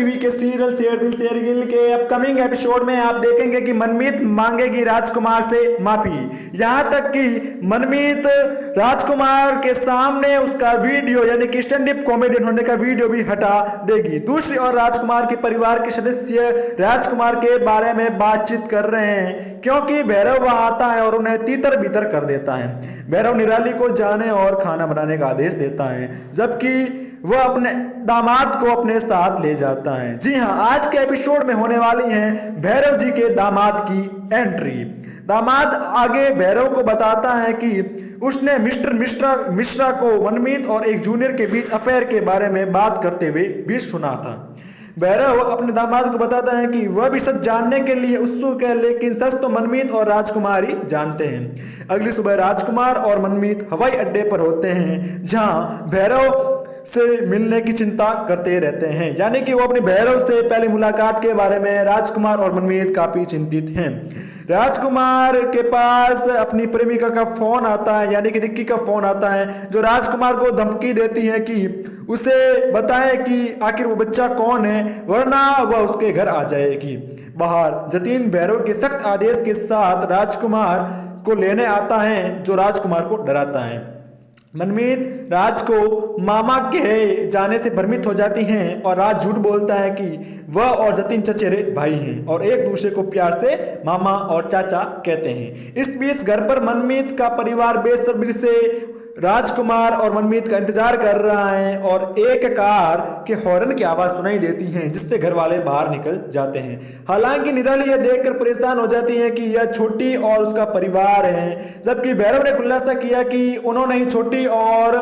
TV के serial शेर दिल शेरगिल के अपकमिंग एपिसोड में आप देखेंगे कि मनमीत मांगेगी राजकुमार से माफी। यहां तक कि मनमीत राजकुमार के सामने उसका वीडियो यानी कि स्टैंड अप कॉमेडियन होने का वीडियो भी हटा देगी। दूसरी ओर राजकुमार के परिवार के सदस्य राजकुमार के बारे में बातचीत कर रहे हैं क्योंकि भैरव वहां आता है और उन्हें तीतर बीतर कर देता है। भैरव निराली को जाने और खाना बनाने का आदेश देता है जबकि वह अपने दामाद को अपने साथ ले जाता है। जी हां, आज के एपिसोड में होने वाली है भैरव जी के दामाद की एंट्री। दामाद आगे भैरव को बताता है कि उसने मिस्टर मिश्रा को मनमीत और एक जूनियर के बीच अफेयर के बारे में बात करते हुए भी सुना था। भैरव अपने दामाद को बताता है कि वह भी सच जानने के लिए उत्सुक है, लेकिन सच तो मनमीत और राजकुमार ही जानते हैं। अगली सुबह राजकुमार और मनमीत हवाई अड्डे पर होते हैं जहां भैरव से मिलने की चिंता करते रहते हैं, यानी कि वो अपने भैरव से पहली मुलाकात के बारे में राजकुमार और मनमीत काफी चिंतित हैं। राजकुमार के पास अपनी प्रेमिका का फोन आता है, यानी कि निक्की का फोन आता है, जो राजकुमार को धमकी देती है कि उसे बताए कि आखिर वो बच्चा कौन है, वरना वह उसके घर आ जाएगी। बाहर जतीन भैरव के सख्त आदेश के साथ राजकुमार को लेने आता है, जो राजकुमार को डराता है। मनमीत राज को मामा के जाने से भ्रमित हो जाती हैं और राज झूठ बोलता है कि वह और जतीन चचेरे भाई हैं और एक दूसरे को प्यार से मामा और चाचा कहते हैं। इस बीच घर पर मनमीत का परिवार बेसब्री से राजकुमार और मनमीत का इंतजार कर रहा है और एक कार के हॉर्न की आवाज सुनाई देती है जिससे घर वाले बाहर निकल जाते हैं। हालांकि निराली यह देखकर परेशान हो जाती है कि यह छोटी और उसका परिवार है, जबकि भैरव ने खुलासा किया कि उन्होंने ही छोटी और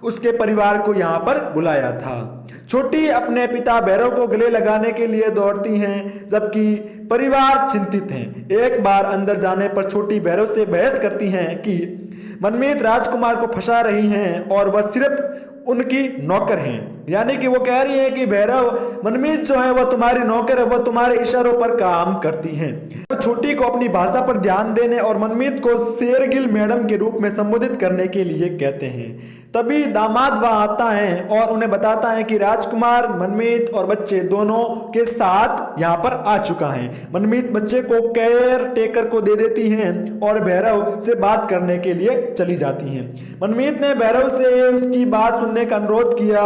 उसके परिवार को यहाँ पर बुलाया था। छोटी अपने पिता भैरव को गले लगाने के लिए दौड़ती हैं जबकि परिवार चिंतित हैं। एक बार अंदर जाने पर छोटी भैरव से बहस करती हैं कि मनमीत राजकुमार को फंसा रही हैं और वह सिर्फ उनकी नौकर हैं, यानी कि वो कह रही है कि भैरव मनमीत जो है वह तुम्हारी नौकर है, वह तुम्हारे इशारों पर काम करती हैं। छोटी को अपनी भाषा पर ध्यान देने और मनमीत को शेरगिल मैडम के रूप में संबोधित करने के लिए कहते हैं। तभी दामाद वहां आता है और उन्हें बताता है कि राजकुमार मनमीत और बच्चे दोनों के साथ यहाँ पर आ चुका है। मनमीत बच्चे को केयर टेकर को दे देती हैं और भैरव से बात करने के लिए चली जाती हैं। मनमीत ने भैरव से उसकी बात सुनने का अनुरोध किया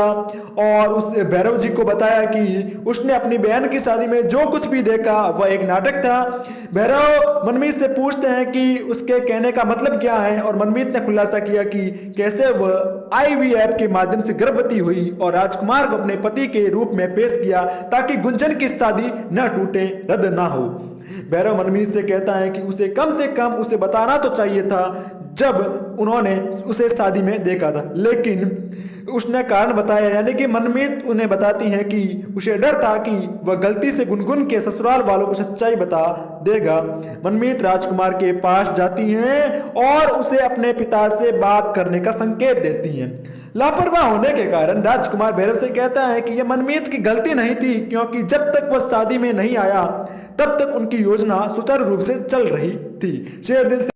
और उस भैरव जी को बताया कि उसने अपनी बहन की शादी में जो कुछ भी देखा वह एक नाटक था। भैरव मनमीत से पूछते हैं कि उसके कहने का मतलब क्या है और मनमीत ने खुलासा किया कि कैसे वह IVF के माध्यम से गर्भवती हुई और राजकुमार को अपने पति के रूप में पेश किया ताकि गुंजन की शादी न टूटे, रद्द ना हो। भैरव मनमीत से कहता है कि उसे कम से कम उसे बताना तो चाहिए था जब उन्होंने उसे शादी में देखा था, लेकिन उसने कारण बताया, यानी कि मनमीत उन्हें बताती है कि उसे डर था कि वह गलती से गुनगुन के ससुराल वालों को सच्चाई बता देगा। मनमीत राजकुमार के पास जाती हैं और उसे अपने पिता से बात करने का संकेत देती हैं। लापरवाह होने के कारण राजकुमार भैरव से कहता है कि यह मनमीत की गलती नहीं थी, क्योंकि जब तक वह शादी में नहीं आया तब तक उनकी योजना सुचारू रूप से चल रही थी। शेर दिल